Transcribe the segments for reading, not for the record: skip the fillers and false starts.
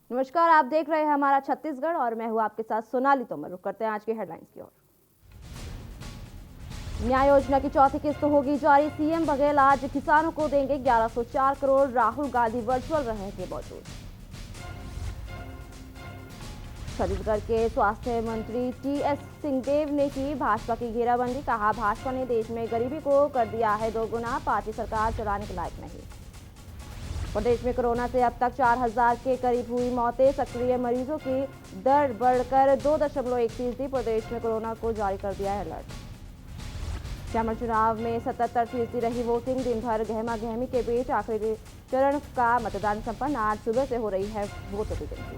नमस्कार, आप देख रहे हैं हमारा छत्तीसगढ़ और मैं हूं आपके साथ सोनाली तोमर। रुक करते हैं आज की हेडलाइंस की ओर। न्याय योजना की चौथी किस्त होगी जारी। सीएम बघेल आज किसानों को देंगे 1104 करोड़। राहुल गांधी वर्चुअल रहेंगे मौजूद। छत्तीसगढ़ के स्वास्थ्य मंत्री टीएस सिंहदेव ने की भाजपा की घेराबंदी। कहा, भाजपा ने देश में गरीबी को कर दिया है दोगुना, पार्टी सरकार चलाने के लायक नहीं। प्रदेश में कोरोना से अब तक 4000 के करीब हुई मौतें। सक्रिय मरीजों की दर बढ़कर 2.1%। प्रदेश में कोरोना को जारी कर दिया है अलर्ट। चामर चुनाव में 77% रही वोटिंग। दिन भर गहमा गहमी के बीच आखिरी चरण का मतदान संपन्न। आज सुबह से हो रही है वोटों की गिनती।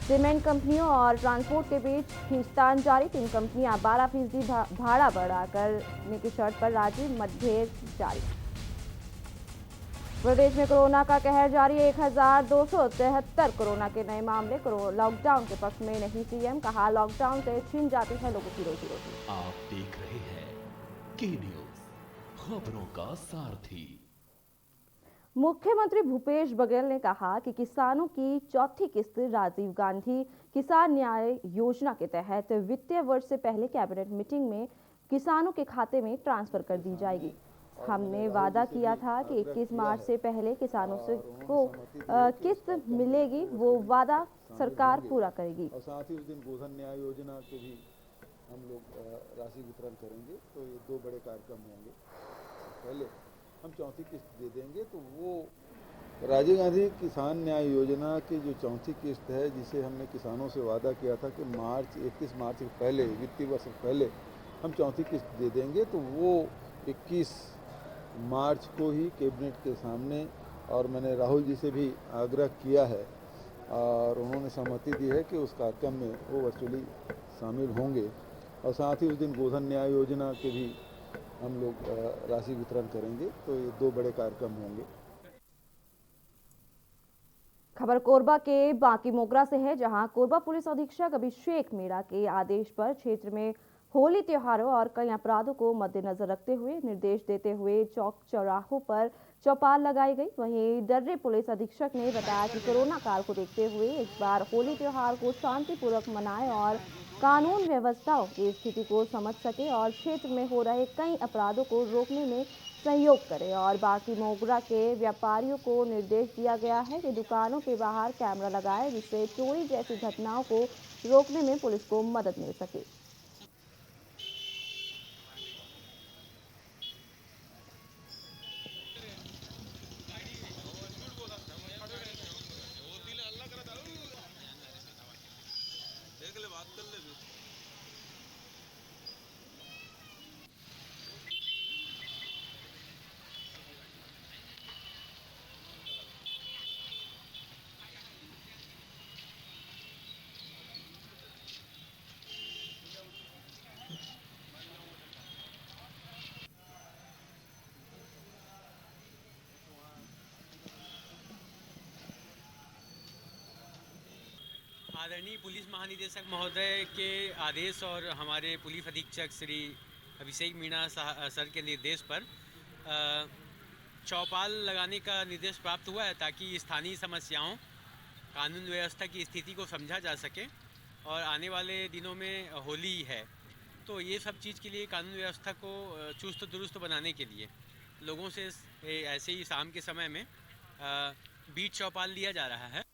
सीमेंट कंपनियों और ट्रांसपोर्ट के बीच खींचतान जारी। 3 कंपनियां 12% भाड़ा बढ़ा करने की शर्त पर राजी। मतभेद जारी। प्रदेश में कोरोना का कहर जारी। 1273 कोरोना के नए मामले। लॉकडाउन के पक्ष में नहीं सीएम। कहा, लॉकडाउन से छीन जाती है लोगों की रोजी रोटी। आप देख रहे हैं के न्यूज, खबरों का सारथी। मुख्यमंत्री भूपेश बघेल ने कहा कि किसानों की चौथी किस्त राजीव गांधी किसान न्याय योजना के तहत वित्तीय वर्ष से पहले कैबिनेट मीटिंग में किसानों के खाते में ट्रांसफर कर दी जाएगी। हमने वादा किया था कि 21 मार्च से पहले किसानों को किस्त मिलेगी, वो वादा सरकार पूरा करेगी। और साथ ही उस दिन गोधन न्याय योजना के भी हम लोग राशि वितरण करेंगे। तो ये 2 बड़े कार्यक्रम होंगे। पहले हम चौथी किस्त दे देंगे, तो वो राजीव गांधी किसान न्याय योजना की जो चौथी किस्त है, जिसे हमने किसानों से वादा किया था कि 21 मार्च से पहले, वित्तीय वर्ष से पहले हम चौथी किस्त दे देंगे, तो वो 21 मार्च को ही कैबिनेट के सामने, और मैंने राहुल जी से भी आग्रह किया है और उन्होंने सहमति दी है कि उस कार्यक्रम में वो वर्चुअली शामिल होंगे। और साथ ही उस दिन गोधन न्याय योजना के भी हम लोग राशि वितरण करेंगे। तो ये 2 बड़े कार्यक्रम होंगे। खबर कोरबा के बांकी मोगरा से है, जहां कोरबा पुलिस अधीक्षक अभिषेक मीणा के आदेश पर क्षेत्र में होली त्योहारों और कई अपराधों को मद्देनजर रखते हुए निर्देश देते हुए चौक चौराहों पर चौपाल लगाई गई। वहीं दर्रे पुलिस अधीक्षक ने बताया कि कोरोना काल को देखते हुए इस बार होली त्योहार को शांतिपूर्वक मनाएं और कानून व्यवस्थाओं की स्थिति को समझ सके और क्षेत्र में हो रहे कई अपराधों को रोकने में सहयोग करें। और बाकी मोगरा के व्यापारियों को निर्देश दिया गया है कि दुकानों के बाहर कैमरा लगाए, जिससे चोरी जैसी घटनाओं को रोकने में पुलिस को मदद मिल सके। आदरणीय पुलिस महानिदेशक महोदय के आदेश और हमारे पुलिस अधीक्षक श्री अभिषेक मीणा सर के निर्देश पर चौपाल लगाने का निर्देश प्राप्त हुआ है, ताकि स्थानीय समस्याओं, कानून व्यवस्था की स्थिति को समझा जा सके। और आने वाले दिनों में होली है, तो ये सब चीज़ के लिए कानून व्यवस्था को चुस्त दुरुस्त बनाने के लिए लोगों से ऐसे ही शाम के समय में बीच चौपाल लिया जा रहा है।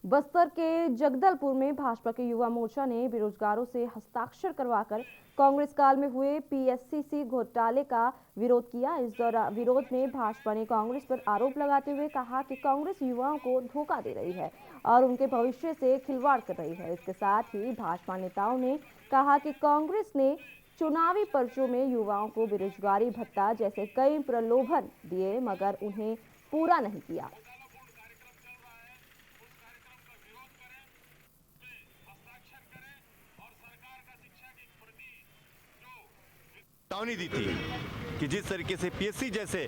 बस्तर के जगदलपुर में भाजपा के युवा मोर्चा ने बेरोजगारों से हस्ताक्षर करवाकर कांग्रेस काल में हुए पीएससीसी घोटाले का विरोध किया। इस दौरान विरोध में भाजपा ने कांग्रेस पर आरोप लगाते हुए कहा कि कांग्रेस युवाओं को धोखा दे रही है और उनके भविष्य से खिलवाड़ कर रही है। इसके साथ ही भाजपा नेताओं ने कहा कि कांग्रेस ने चुनावी पर्चों में युवाओं को बेरोजगारी भत्ता जैसे कई प्रलोभन दिए, मगर उन्हें पूरा नहीं किया। चेतावनी दी थी कि जिस तरीके से पीएससी जैसे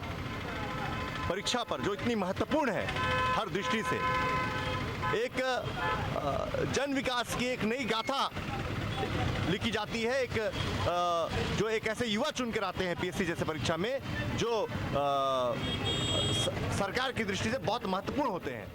परीक्षा पर, जो इतनी महत्वपूर्ण है हर दृष्टि से, एक जन विकास की एक नई गाथा लिखी जाती है, जो एक ऐसे युवा चुन कर आते हैं पीएससी जैसे परीक्षा में, जो सरकार की दृष्टि से बहुत महत्वपूर्ण होते हैं।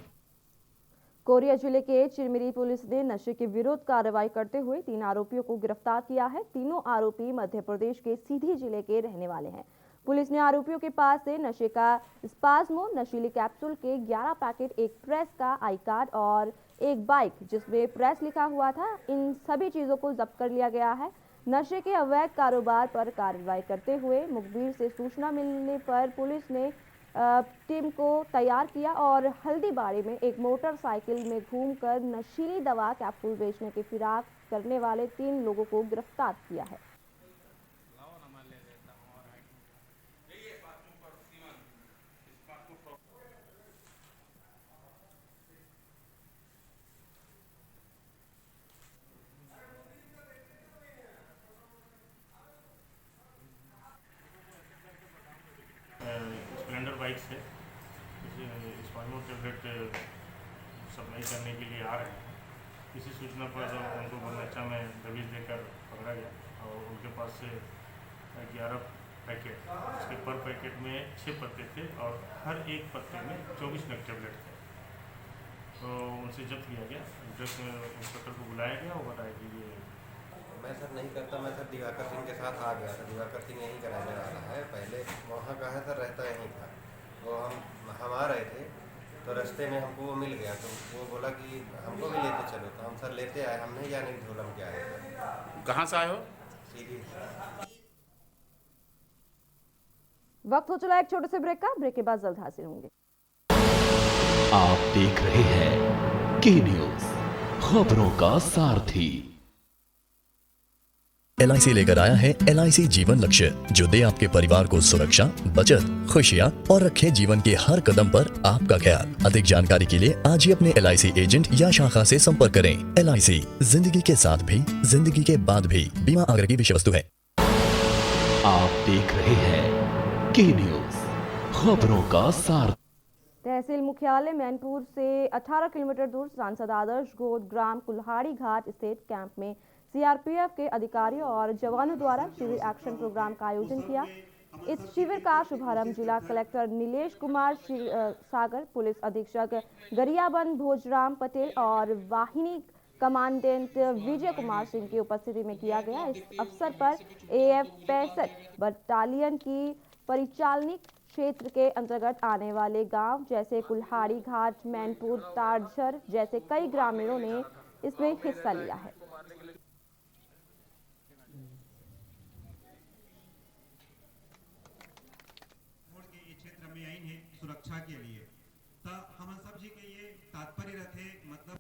कोरिया जिले के चिरमिरी पुलिस ने नशे के विरुद्ध कार्रवाई करते हुए 3 आरोपियों को गिरफ्तार किया है। तीनों आरोपी मध्य प्रदेश के सीधी जिले के रहने वाले हैं। पुलिस ने आरोपियों के पास से नशे का स्पाज्मो, नशीली कैप्सूल के 11 पैकेट, एक प्रेस का आई कार्ड और एक बाइक जिसमें प्रेस लिखा हुआ था, इन सभी चीजों को जब्त कर लिया गया है। नशे के अवैध कारोबार पर कार्रवाई करते हुए मुखबिर से सूचना मिलने पर पुलिस ने टीम को तैयार किया और हल्दीबाड़ी में एक मोटरसाइकिल में घूमकर नशीली दवा कैप्सूल बेचने की फिराक करने वाले 3 लोगों को गिरफ्तार किया है। स्प्लेंडर बाइक से स्पाज्मो टेबलेट सप्लाई करने के लिए आ रहे हैं। इसी सूचना पर उनको बनच्चा में दबिश देकर पकड़ा गया और उनके पास से 11 पैकेट, इसके पर पैकेट में 6 पत्ते थे और हर एक पत्ते में 24 नग टेबलेट थे। तो उनसे जब्त किया गया। जब इंस्पेक्टर को बुलाया गया, वो बताया कि ये मैं सर नहीं करता, मैं सर दिवाकर सिंह के साथ आ गया था। दिवाकर सिंह यहीं का रहने वाला है, पहले वहाँ का है सर, रहता यहीं था। वो हम आ रहे थे तो रास्ते में हमको वो मिल गया, तो वो बोला कि हमको भी लेते चलो, तो हम सर लेते आए। हम नहीं जाने की झोलम क्या है। कहाँ से आए हो? सीधी। वक्त हो चला एक छोटे से ब्रेक का। ब्रेक के बाद जल्द हाजिर होंगे। आप देख रहे हैं के न्यूज, खबरों का सारथी। LIC लेकर आया है LIC जीवन लक्ष्य, जो दे आपके परिवार को सुरक्षा, बचत, खुशियाँ और रखे जीवन के हर कदम पर आपका ख्याल। अधिक जानकारी के लिए आज ही अपने LIC एजेंट या शाखा से संपर्क करें। LIC, जिंदगी के साथ भी, जिंदगी के बाद भी। बीमा आग्रह की विषय वस्तु है। आप देख रहे हैं के न्यूज, खबरों का सारथी। तहसील मुख्यालय मैनपुर से 18 किलोमीटर दूर सांसद आदर्श गोद ग्राम कुल्हाड़ी घाट स्थित कैंप में CRPF के अधिकारियों और जवानों द्वारा शिविर एक्शन प्रोग्राम का आयोजन किया। इस शिविर का शुभारंभ जिला कलेक्टर नीलेश कुमार सागर, पुलिस अधीक्षक गरियाबंद भोजराम पटेल और वाहिनी कमांडेंट विजय कुमार सिंह की उपस्थिति में किया गया। इस अवसर पर AF 65 बटालियन की परिचालनिक क्षेत्र के अंतर्गत आने वाले गांव जैसे कुल्हाड़ी घाट, मैनपुर, तारझर जैसे कई ग्रामीणों ने इसमें हिस्सा लिया है। सुरक्षा के लिए तो हम सब जी के ये तात्पर्य रखे, मतलब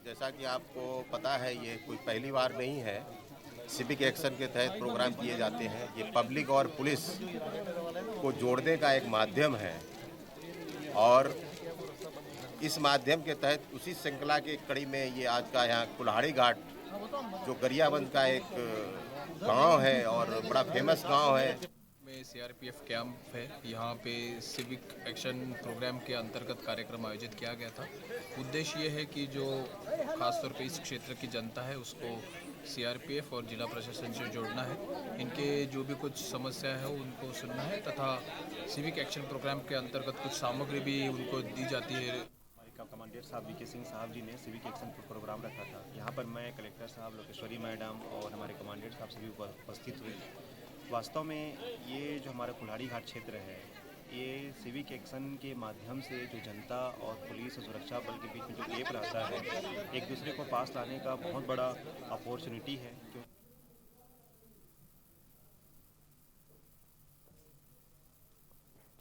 जैसा कि आपको पता है, ये कोई पहली बार नहीं है। सिविक एक्शन के तहत प्रोग्राम किए जाते हैं। ये पब्लिक और पुलिस को जोड़ने का एक माध्यम है और इस माध्यम के तहत उसी श्रृंखला की कड़ी में ये आज का यहाँ कुल्हाड़ी घाट, जो गरियाबंद का एक गांव है और बड़ा फेमस गांव है, CRPF कैंप है। यहाँ पे सिविक एक्शन प्रोग्राम के अंतर्गत कार्यक्रम आयोजित किया गया था। उद्देश्य ये है कि जो खासतौर पे इस क्षेत्र की जनता है उसको CRPF और जिला प्रशासन से जोड़ना है। इनके जो भी कुछ समस्या है उनको सुनना है तथा सिविक एक्शन प्रोग्राम के अंतर्गत कुछ सामग्री भी उनको दी जाती है। हमारे कमांडेंट साहब VK सिंह साहब जी ने सिविक एक्शन प्रोग्राम रखा था। यहाँ पर मैं, कलेक्टर साहब, लोकेश्वरी मैडम और हमारे कमांडेंट साहब सभी उपस्थित हुए। वास्तव में ये जो हमारा कुल्हाड़ी घाट क्षेत्र है, ये सिविक एक्शन के माध्यम से जो जनता और पुलिस और सुरक्षा बल के बीच में जो गैप रहता है, एक दूसरे को पास लाने का बहुत बड़ा अपॉर्चुनिटी है।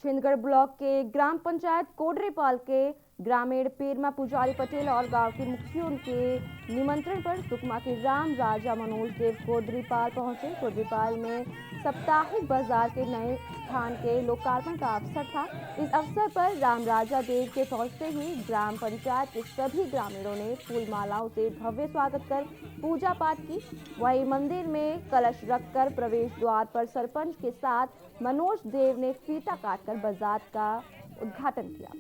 छिंदगढ़ ब्लॉक के ग्राम पंचायत कोडरीपाल के ग्रामीण पीरमा पुजारी पटेल और गांव के मुखियों के निमंत्रण पर सुकमा के राम राजा मनोज देव कोडरीपाल पहुंचे। कोडरीपाल में साप्ताहिक बाजार के नए स्थान के लोकार्पण का अवसर था। इस अवसर पर राम राजा देव के पहुंचते ही ग्राम पंचायत के सभी ग्रामीणों ने फूल मालाओं से भव्य स्वागत कर पूजा पाठ की। वहीं मंदिर में कलश रखकर प्रवेश द्वार पर सरपंच के साथ मनोज देव ने फीता काटकर बाजार का उद्घाटन किया।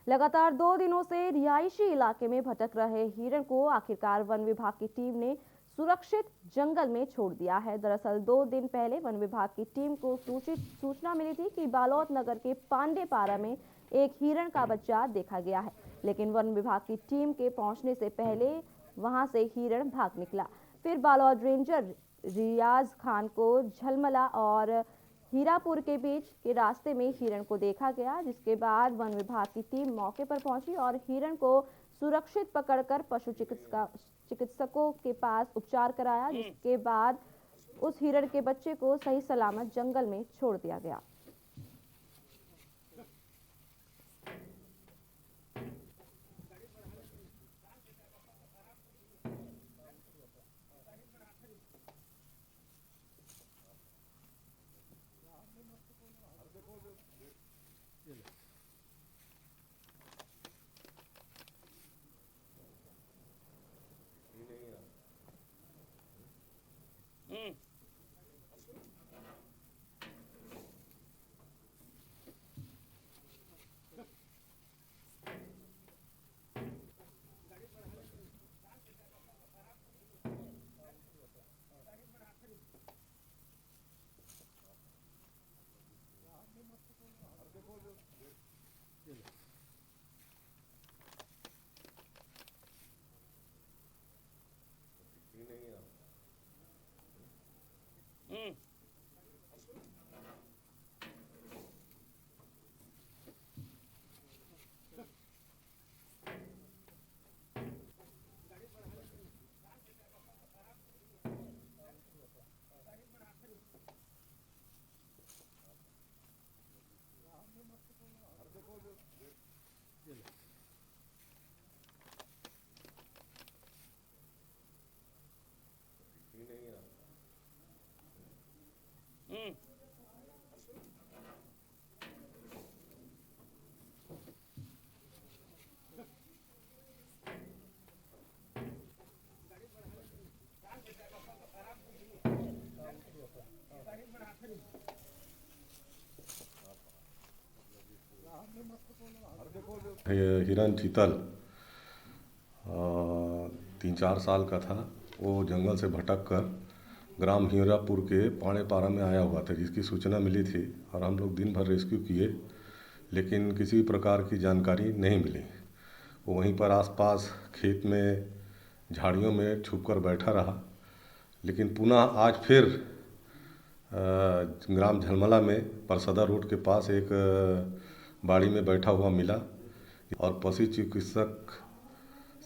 लगातार 2 दिनों से रिहायशी इलाके में भटक रहे हिरण को आखिरकार वन विभाग की टीम ने सुरक्षित जंगल में छोड़ दिया है। दरअसल 2 दिन पहले वन विभाग की टीम को सूचना मिली थी कि बालोद नगर के पांडेपारा में एक हिरण का बच्चा देखा गया है, लेकिन वन विभाग की टीम के पहुंचने से पहले वहां से हिरण भाग निकला। फिर बालोद रेंजर रियाज खान को झलमला और हीरापुर के बीच के रास्ते में हिरण को देखा गया, जिसके बाद वन विभाग की टीम मौके पर पहुंची और हिरण को सुरक्षित पकड़कर पशु चिकित्सकों के पास उपचार कराया, जिसके बाद उस हिरण के बच्चे को सही सलामत जंगल में छोड़ दिया गया। हिरन चीतल 3-4 साल का था। वो जंगल से भटक कर ग्राम हीरापुर के पांडेपारा में आया हुआ था, जिसकी सूचना मिली थी और हम लोग दिन भर रेस्क्यू किए, लेकिन किसी प्रकार की जानकारी नहीं मिली। वो वहीं पर आसपास खेत में झाड़ियों में छुपकर बैठा रहा, लेकिन पुनः आज फिर ग्राम झलमला में परसदा रोड के पास एक बाड़ी में बैठा हुआ मिला और पशु चिकित्सक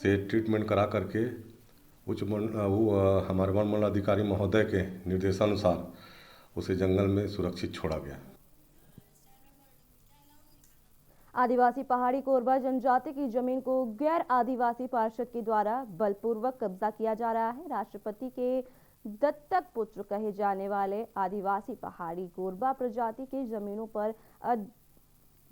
से ट्रीटमेंट करा करके हमारे वन मंडलाधिकारी महोदय के निर्देशानुसार उसे जंगल में सुरक्षित छोड़ा गया। आदिवासी पहाड़ी कोरबा जनजाति की जमीन को गैर आदिवासी पार्षद के द्वारा बलपूर्वक कब्जा किया जा रहा है। राष्ट्रपति के दत्तक पुत्र कहे जाने वाले आदिवासी पहाड़ी कोरबा प्रजाति की जमीनों पर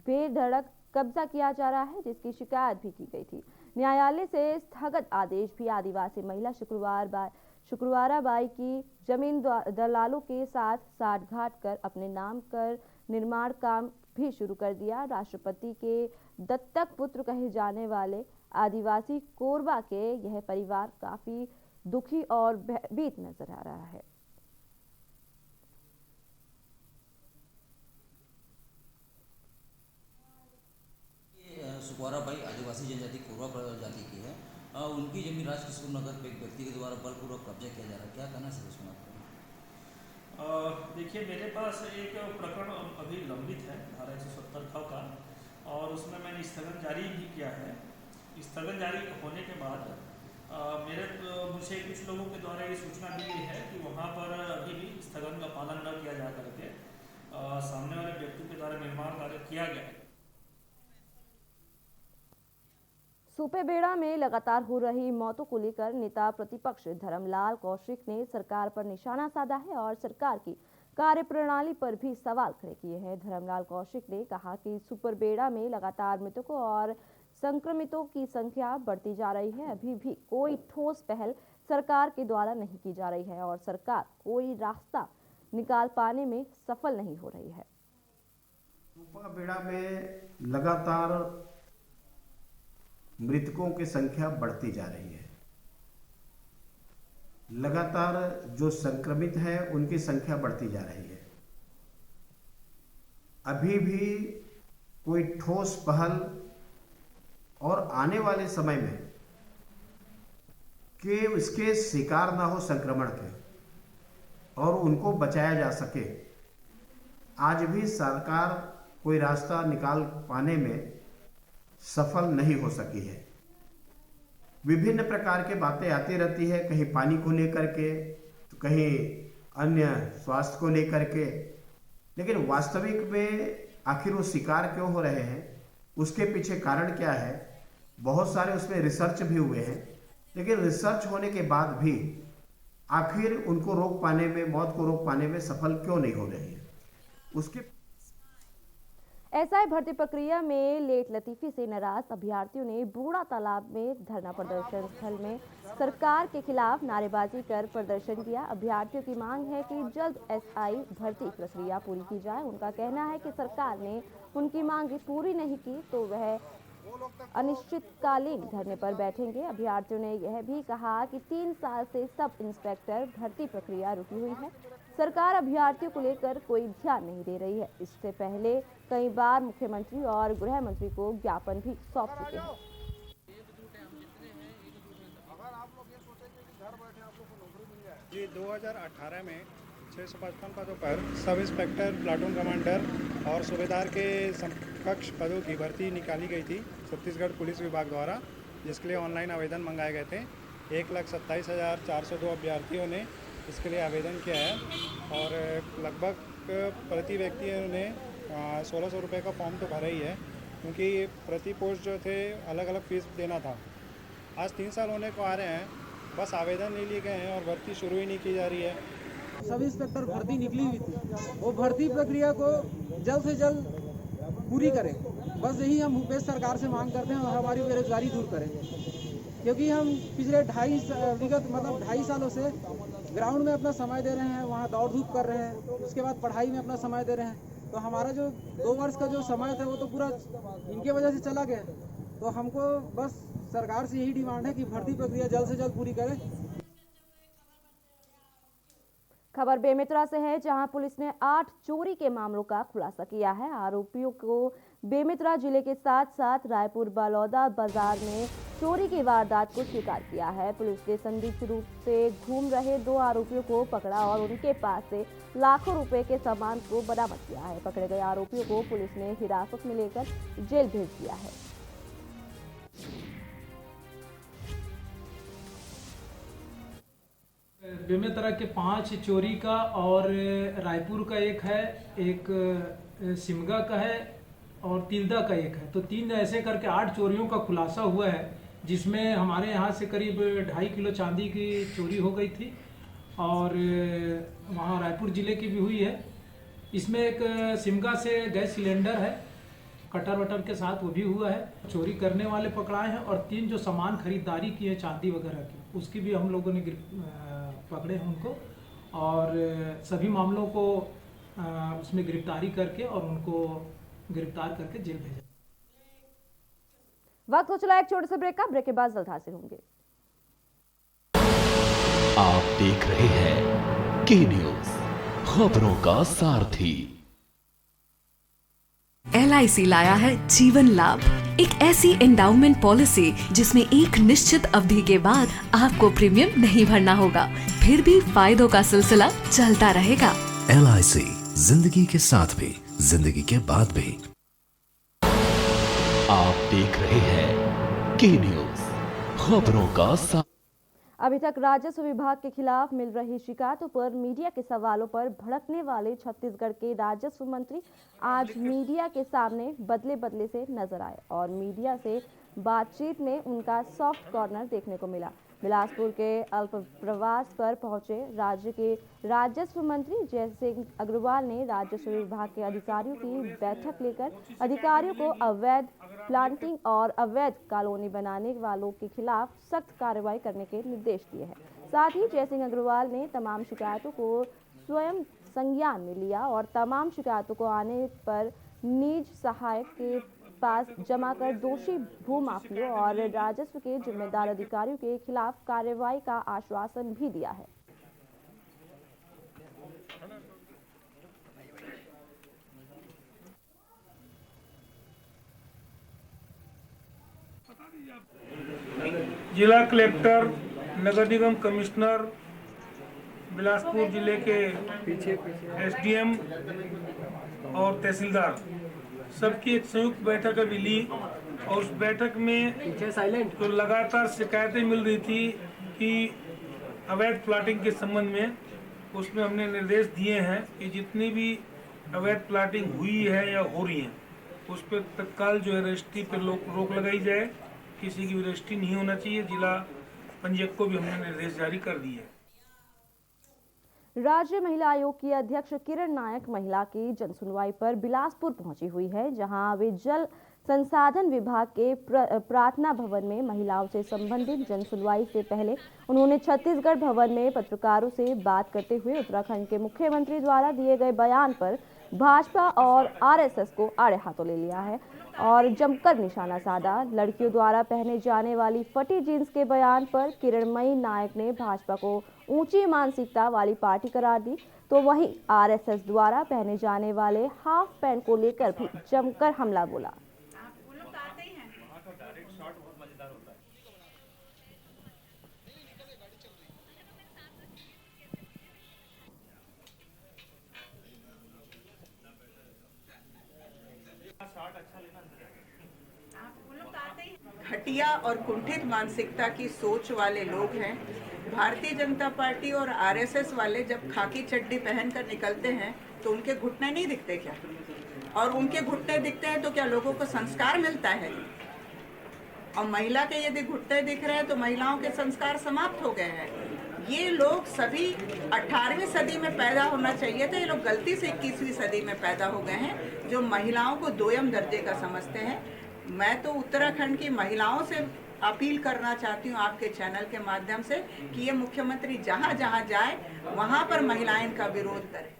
बेधड़क कब्जा किया जा रहा है, जिसकी शिकायत भी की गई थी। न्यायालय से स्थगत आदेश भी आदिवासी महिला शुक्रवाराबाई की जमीन दलालों के साथ साठगांठ कर अपने नाम कर निर्माण काम भी शुरू कर दिया। राष्ट्रपति के दत्तक पुत्र कहे जाने वाले आदिवासी कोरबा के यह परिवार काफी दुखी और भयभीत नजर आ रहा है। शुक्रवाराबाई आदिवासी जनजाति कोरबा प्रजाति की है। उनकी जमीन राजकिशोर नगर पे एक व्यक्ति के द्वारा बलपूर्वक कब्जा किया जा रहा है, क्या कहना है इसमें आपको? देखिए, मेरे पास एक प्रकरण अभी लंबित है धारा 170 का, और उसमें मैंने स्थगन जारी भी किया है। स्थगन जारी होने के बाद मुझे कुछ लोगों के द्वारा ये सूचना दी गई है कि वहाँ पर अभी भी स्थगन का पालन न किया जा करके सामने वाले व्यक्ति के द्वारा निर्माण कार्य किया गया है। सुपेबेड़ा में लगातार हो रही मौतों को लेकर नेता प्रतिपक्ष धर्मलाल कौशिक ने सरकार पर निशाना साधा है और सरकार की कार्यप्रणाली पर भी सवाल खड़े किए हैं। धर्मलाल कौशिक ने कहा कि सुपेबेड़ा में लगातार मृतकों और संक्रमितों की संख्या बढ़ती जा रही है। अभी भी कोई ठोस पहल सरकार के द्वारा नहीं की जा रही है और सरकार कोई रास्ता निकाल पाने में सफल नहीं हो रही है। सुपेबेड़ा में लगातार मृतकों की संख्या बढ़ती जा रही है। लगातार जो संक्रमित हैं उनकी संख्या बढ़ती जा रही है। अभी भी कोई ठोस पहल और आने वाले समय में कि इसके शिकार ना हो संक्रमण के और उनको बचाया जा सके, आज भी सरकार कोई रास्ता निकाल पाने में सफल नहीं हो सकी है। विभिन्न प्रकार की बातें आती रहती है, कहीं पानी को लेकर के तो कहीं अन्य स्वास्थ्य को लेकर के, लेकिन वास्तविक में आखिर वो शिकार क्यों हो रहे हैं, उसके पीछे कारण क्या है। बहुत सारे उसमें रिसर्च भी हुए हैं, लेकिन रिसर्च होने के बाद भी आखिर उनको रोक पाने में, मौत को रोक पाने में सफल क्यों नहीं हो रही है। उसके एसआई भर्ती प्रक्रिया में लेट लतीफी से नाराज अभ्यर्थियों ने बूढ़ा तालाब में धरना प्रदर्शन स्थल में सरकार के खिलाफ नारेबाजी कर प्रदर्शन किया। अभ्यर्थियों की मांग है कि जल्द एसआई भर्ती प्रक्रिया पूरी की जाए। उनका कहना है कि सरकार ने उनकी मांग पूरी नहीं की तो वह अनिश्चितकालीन धरने पर बैठेंगे। अभ्यर्थियों ने यह भी कहा कि 3 साल से सब इंस्पेक्टर भर्ती प्रक्रिया रुकी हुई है। सरकार अभ्यर्थियों को लेकर कोई ध्यान नहीं दे रही है। इससे पहले कई बार मुख्यमंत्री और गृह मंत्री को ज्ञापन भी सौंप चुके हैं। जी 2018 में 655 पदों पर सब इंस्पेक्टर, प्लाटून कमांडर और सूबेदार के समकक्ष पदों की भर्ती निकाली गई थी छत्तीसगढ़ पुलिस विभाग द्वारा, जिसके लिए ऑनलाइन आवेदन मंगाए गए थे। 1,27,402 अभ्यर्थियों ने इसके लिए आवेदन किया है और लगभग प्रति व्यक्ति ने 1,600 रुपये का फॉर्म तो भरा ही है, क्योंकि प्रति पोस्ट जो थे अलग अलग फीस देना था। आज 3 साल होने को आ रहे हैं, बस आवेदन ले लिए गए हैं और भर्ती शुरू ही नहीं की जा रही है। सब इंस्पेक्टर भर्ती निकली हुई थी, वो भर्ती प्रक्रिया को जल्द से जल्द पूरी करें। बस यही हम भूपेश सरकार से मांग करते हैं और हमारी बेरोजगारी दूर करें, क्योंकि हम पिछले 2.5 सालों से ग्राउंड में अपना समय दे रहे हैं, वहाँ दौड़ धूप कर रहे हैं, उसके बाद पढ़ाई में अपना समय दे रहे हैं। तो हमारा जो 2 वर्ष का जो समय था वो तो पूरा इनके वजह से चला गया। तो हमको बस सरकार से यही डिमांड है कि भर्ती प्रक्रिया जल्द से जल्द पूरी करें। खबर बेमेतरा से है, जहां पुलिस ने 8 चोरी के मामलों का खुलासा किया है। आरोपियों को बेमेतरा जिले के साथ साथ रायपुर बलौदा बाजार में चोरी की वारदात को स्वीकार किया है। पुलिस ने संदिग्ध रूप से घूम रहे 2 आरोपियों को पकड़ा और उनके पास से लाखों रुपए के सामान को बरामद किया है। पकड़े गए आरोपियों को पुलिस ने हिरासत में लेकर जेल भेज दिया है। बेमेतरा के 5 चोरी का और रायपुर का एक है, एक सिमगा का है और तिल्दा का एक है। तो 3 ऐसे करके 8 चोरियों का खुलासा हुआ है, जिसमें हमारे यहाँ से करीब 2.5 किलो चांदी की चोरी हो गई थी और वहाँ रायपुर ज़िले की भी हुई है। इसमें एक सिमगा से गैस सिलेंडर है कटर वटर के साथ, वो भी हुआ है। चोरी करने वाले पकड़ाए हैं और 3 जो सामान खरीदारी की है चांदी वगैरह की, उसकी भी हम लोगों ने पकड़े हैं उनको और सभी मामलों को उसमें गिरफ्तारी करके और उनको गिरफ्तार करके जेल भेजा। वक्त हो चला एक छोटे से ब्रेक का, ब्रेक के बाद जल्द हाजिर होंगे। आप देख रहे हैं के न्यूज, खबरों का सारथी। LIC लाया है जीवन लाभ, एक ऐसी एंडाउमेंट पॉलिसी जिसमें एक निश्चित अवधि के बाद आपको प्रीमियम नहीं भरना होगा, फिर भी फायदों का सिलसिला चलता रहेगा। LIC, जिंदगी के साथ भी, जिंदगी के बाद भी। आप देख रहे हैं के न्यूज, खबरों का सारथी। अभी तक राजस्व विभाग के खिलाफ मिल रही शिकायतों पर मीडिया के सवालों पर भड़कने वाले छत्तीसगढ़ के राजस्व मंत्री आज मीडिया के सामने बदले बदले से नजर आए और मीडिया से बातचीत में उनका सॉफ्ट कॉर्नर देखने को मिला। बिलासपुर के अल्प प्रवास पर पहुंचे राज्य के राजस्व मंत्री जयसिंह अग्रवाल ने राजस्व विभाग के अधिकारियों की बैठक लेकर अधिकारियों को अवैध प्लांटिंग और अवैध कॉलोनी बनाने वालों के खिलाफ सख्त कार्रवाई करने के निर्देश दिए हैं। साथ ही जयसिंह अग्रवाल ने तमाम शिकायतों को स्वयं संज्ञान में लिया और तमाम शिकायतों को आने पर निज सहायक के पास जमा कर दोषी भूमाफियों और राजस्व के जिम्मेदार अधिकारियों के खिलाफ कार्रवाई का आश्वासन भी दिया है। जिला कलेक्टर, नगर निगम कमिश्नर, बिलासपुर जिले के एसडीएम और तहसीलदार सबकी एक संयुक्त बैठक अभी ली और उस बैठक में तो लगातार शिकायतें मिल रही थी कि अवैध प्लाटिंग के संबंध में, उसमें हमने निर्देश दिए हैं कि जितनी भी अवैध प्लाटिंग हुई है या हो रही है उस पर तत्काल जो है रजिस्ट्री पर रोक लगाई जाए। किसी की रजिस्ट्री नहीं होना चाहिए। जिला पंजीयक को भी हमने निर्देश जारी कर दिए हैं। राज्य महिला आयोग की अध्यक्ष किरण नायक महिला की जनसुनवाई पर बिलासपुर पहुंची हुई है, जहां वे जल संसाधन विभाग के प्रार्थना भवन में महिलाओं से संबंधित जनसुनवाई से पहले उन्होंने छत्तीसगढ़ भवन में पत्रकारों से बात करते हुए उत्तराखंड के मुख्यमंत्री द्वारा दिए गए बयान पर भाजपा और आरएसएस को आड़े हाथों ले लिया है और जमकर निशाना साधा। लड़कियों द्वारा पहने जाने वाली फटी जींस के बयान पर किरणमयी नायक ने भाजपा को ऊंची मानसिकता वाली पार्टी करार दी, तो वहीं आरएसएस द्वारा पहने जाने वाले हाफ पैंट को लेकर भी जमकर हमला बोला। घटिया और कुंठित मानसिकता की सोच वाले लोग हैं। भारतीय जनता पार्टी और आरएसएस वाले जब खाकी चड्डी पहनकर निकलते हैं तो उनके घुटने नहीं दिखते क्या? और उनके घुटने दिखते हैं तो क्या लोगों को संस्कार मिलता है? और महिला के यदि घुटने दिख रहे हैं तो महिलाओं के संस्कार समाप्त हो गए हैं। ये लोग सभी 18वीं सदी में पैदा होना चाहिए था, ये लोग गलती से 21वीं सदी में पैदा हो गए हैं, जो महिलाओं को दोयम दर्जे का समझते हैं। मैं तो उत्तराखंड की महिलाओं से अपील करना चाहती हूँ आपके चैनल के माध्यम से कि ये मुख्यमंत्री जहाँ जहाँ जाए वहाँ पर महिलाएं इनका विरोध करें।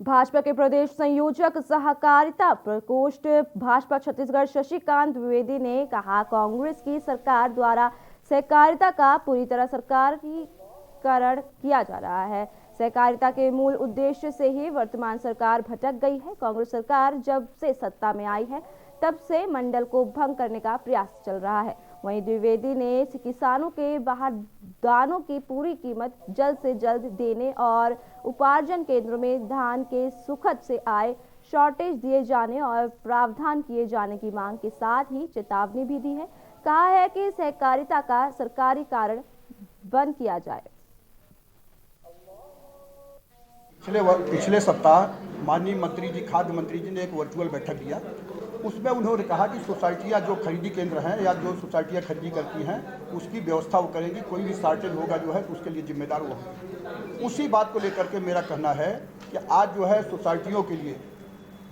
भाजपा के प्रदेश संयोजक सहकारिता प्रकोष्ठ भाजपा छत्तीसगढ़ शशिकांत द्विवेदी ने कहा, कांग्रेस की सरकार द्वारा सहकारिता का पूरी तरह सरकारीकरण किया जा रहा है। सहकारिता के मूल उद्देश्य से ही वर्तमान सरकार भटक गई है। कांग्रेस सरकार जब से सत्ता में आई है तब से मंडल को भंग करने का प्रयास चल रहा है। वहीं द्विवेदी ने किसानों के बाहर दानों की पूरी कीमत जल्द से जल्द देने और उपार्जन केंद्रों में धान के सुखद से आए शॉर्टेज दिए जाने और प्रावधान किए जाने की मांग के साथ ही चेतावनी भी दी है। कहा है कि सहकारिता का सरकारीकरण बंद किया जाए। पिछले सप्ताह माननीय मंत्री जी, खाद्य मंत्री जी ने एक वर्चुअल बैठक लिया। उसमें उन्होंने कहा कि सोसाइटियाँ जो खरीदी केंद्र हैं या जो सोसाइटियाँ खरीदी करती हैं उसकी व्यवस्था वो करेंगी, कोई भी शॉर्टेज होगा जो है तो उसके लिए जिम्मेदार वो होंगे। उसी बात को लेकर के मेरा कहना है कि आज जो है सोसाइटियों के लिए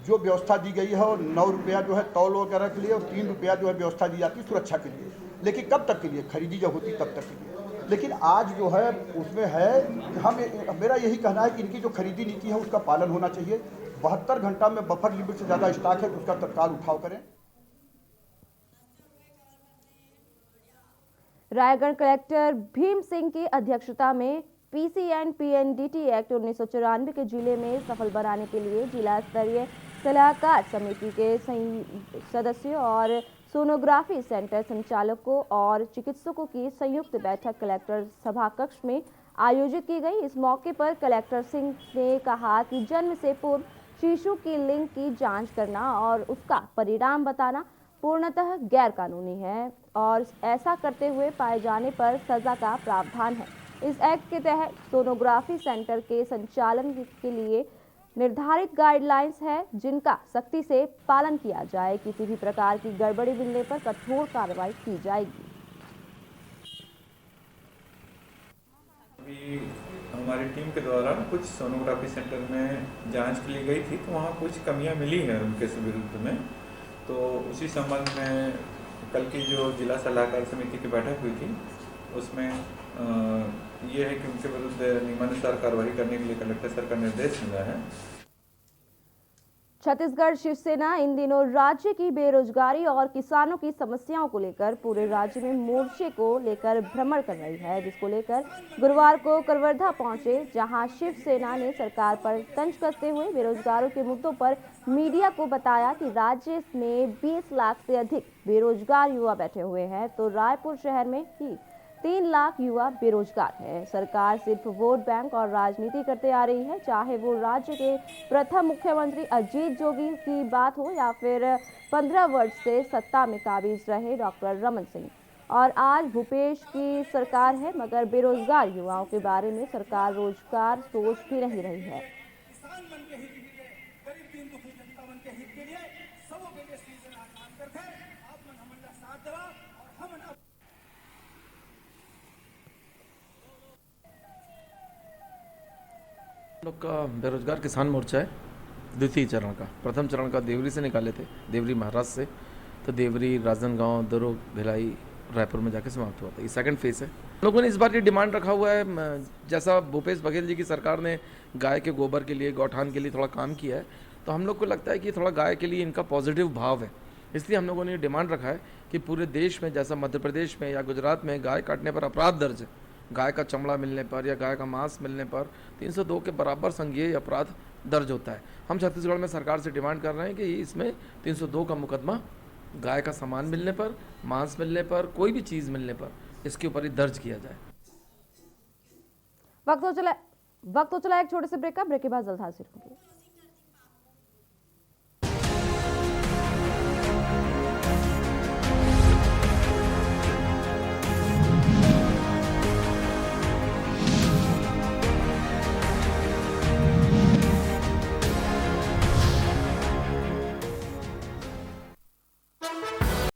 जो व्यवस्था दी गई है और 9 रुपया जो है तौल वगैरह के लिए और 3 रुपया जो है व्यवस्था दी जाती है सुरक्षा के लिए, लेकिन कब तक के लिए? खरीदी जब होती तब तक के लिए। लेकिन आज जो है उसमें है कि मेरा यही कहना है कि इनकी जो खरीदी नीति है उसका पालन होना चाहिए। 72 घंटा में बफर लिमिट से ज़्यादा स्टॉक है तो उसका तत्काल उठाव करें। रायगढ़ कलेक्टर भीम सिंह की अध्यक्षता में PCN-PNDT एक्ट 1994 के जिले में सफल बनाने के लिए जिला स्तरीय सलाहकार समिति के सदस्यों और सोनोग्राफी सेंटर संचालकों और चिकित्सकों की संयुक्त बैठक कलेक्टर सभा कक्ष में आयोजित की गई। इस मौके पर कलेक्टर सिंह ने कहा कि जन्म से पूर्व शिशु की लिंग की जांच करना और उसका परिणाम बताना पूर्णतः गैर कानूनी है और ऐसा करते हुए पाए जाने पर सजा का प्रावधान है। इस एक्ट के तहत सोनोग्राफी सेंटर के संचालन के लिए निर्धारित गाइडलाइंस है जिनका सख्ती से पालन किया जाए। किसी भी प्रकार की गड़बड़ी मिलने पर कठोर कार्रवाई की जाएगी। अभी हमारी टीम के द्वारा कुछ सोनोग्राफी सेंटर में जांच के लिए गई थी तो वहाँ कुछ कमियां मिली हैं उनके विरुद्ध में। तो उसी संबंध में कल की जो जिला सलाहकार समिति की बैठक हुई थी उसमें ये है कि उनके विरुद्ध नियमानुसार कार्रवाई करने के लिए कलेक्टर सर का निर्देश मिला है। छत्तीसगढ़ शिवसेना इन दिनों राज्य की बेरोजगारी और किसानों की समस्याओं को लेकर पूरे राज्य में मोर्चे को लेकर भ्रमण कर रही है, जिसको लेकर गुरुवार को करवर्धा पहुंचे, जहां शिवसेना ने सरकार पर तंज कसते हुए बेरोजगारों के मुद्दों पर मीडिया को बताया कि राज्य में 20 लाख से अधिक बेरोजगार युवा बैठे हुए हैं, तो रायपुर शहर में ही 3 लाख युवा बेरोजगार है। सरकार सिर्फ वोट बैंक और राजनीति करते आ रही है, चाहे वो राज्य के प्रथम मुख्यमंत्री अजीत जोगी की बात हो या फिर 15 वर्ष से सत्ता में काबिज रहे डॉक्टर रमन सिंह। और आज भूपेश की सरकार है, मगर बेरोजगार युवाओं के बारे में सरकार रोजगार सोच भी नहीं रही है। लोग का बेरोजगार किसान मोर्चा है द्वितीय चरण का। प्रथम चरण का देवरी से निकाले थे, देवरी महाराष्ट्र से, तो देवरी, राजनांदगांव, दुर्ग, भिलाई, रायपुर में जाके समाप्त हुआ था। ये सेकंड फेज है। लोगों ने इस बार ये डिमांड रखा हुआ है, जैसा भूपेश बघेल जी की सरकार ने गाय के गोबर के लिए, गौठान के लिए थोड़ा काम किया है, तो हम लोग को लगता है कि थोड़ा गाय के लिए इनका पॉजिटिव भाव है। इसलिए हम लोगों ने ये डिमांड रखा है कि पूरे देश में, जैसा मध्य प्रदेश में या गुजरात में गाय काटने पर अपराध दर्ज है, गाय का चमड़ा मिलने पर या गाय का मांस मिलने पर 302 के बराबर संज्ञेय अपराध दर्ज होता है। हम छत्तीसगढ़ में सरकार से डिमांड कर रहे हैं कि इसमें 302 का मुकदमा गाय का सामान मिलने पर, मांस मिलने पर, कोई भी चीज़ मिलने पर इसके ऊपर ही दर्ज किया जाए। वक्त हो चला एक छोटे से ब्रेक का। ब्रेक के बाद जल्द हाजिर होंगे।